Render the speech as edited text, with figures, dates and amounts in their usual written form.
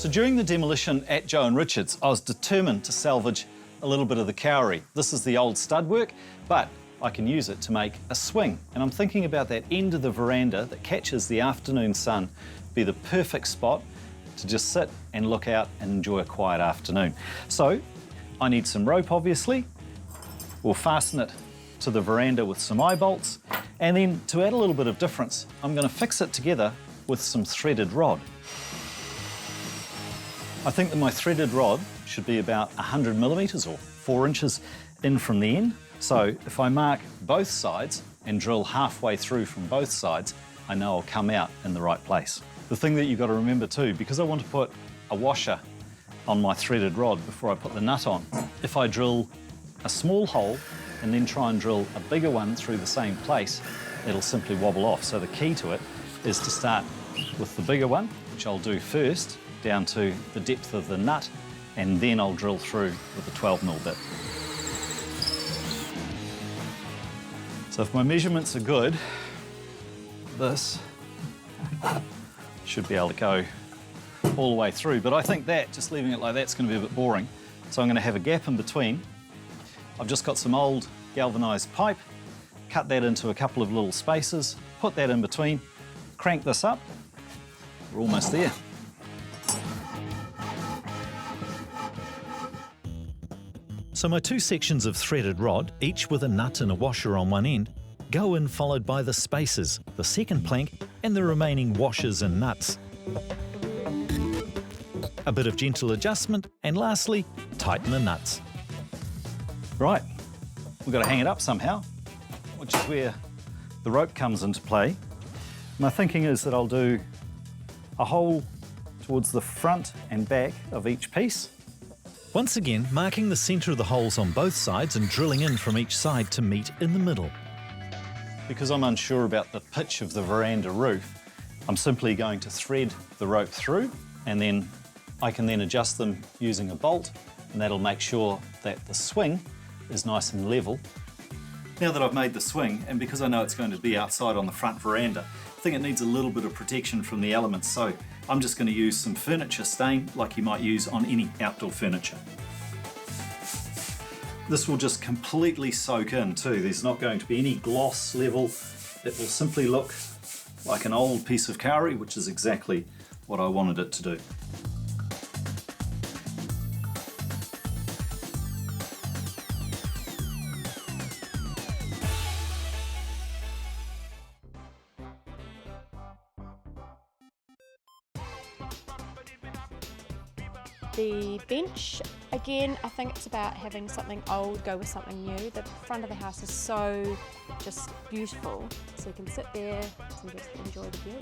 So during the demolition at Joe and Richard's, I was determined to salvage a little bit of the kauri. This is the old stud work, but I can use it to make a swing. And I'm thinking about that end of the veranda that catches the afternoon sun, be the perfect spot to just sit and look out and enjoy a quiet afternoon. So I need some rope, obviously. We'll fasten it to the veranda with some eye bolts. And then to add a little bit of difference, I'm going to fix it together with some threaded rod. I think that my threaded rod should be about 100 millimetres or 4 inches in from the end. So if I mark both sides and drill halfway through from both sides, I know I'll come out in the right place. The thing that you've got to remember too, because I want to put a washer on my threaded rod before I put the nut on, if I drill a small hole and then try and drill a bigger one through the same place, it'll simply wobble off. So the key to it is to start with the bigger one, which I'll do first, down to the depth of the nut, and then I'll drill through with a 12mm bit. So if my measurements are good, this should be able to go all the way through. But I think that, just leaving it like that, is going to be a bit boring. So I'm going to have a gap in between. I've just got some old galvanised pipe, cut that into a couple of little spaces, put that in between, crank this up. We're almost there. So my 2 sections of threaded rod, each with a nut and a washer on one end, go in followed by the spacers, the second plank and the remaining washers and nuts. A bit of gentle adjustment and lastly, tighten the nuts. Right, we've got to hang it up somehow, which is where the rope comes into play. My thinking is that I'll do a hole towards the front and back of each piece. Once again, marking the centre of the holes on both sides and drilling in from each side to meet in the middle. Because I'm unsure about the pitch of the veranda roof, I'm simply going to thread the rope through, and then I can then adjust them using a bolt, and that'll make sure that the swing is nice and level. Now that I've made the swing, and because I know it's going to be outside on the front veranda, I think it needs a little bit of protection from the elements, so I'm just going to use some furniture stain like you might use on any outdoor furniture. This will just completely soak in too. There's not going to be any gloss level. It will simply look like an old piece of kauri, which is exactly what I wanted it to do. The bench, again, I think it's about having something old go with something new. The front of the house is so just beautiful, so you can sit there and just enjoy the view.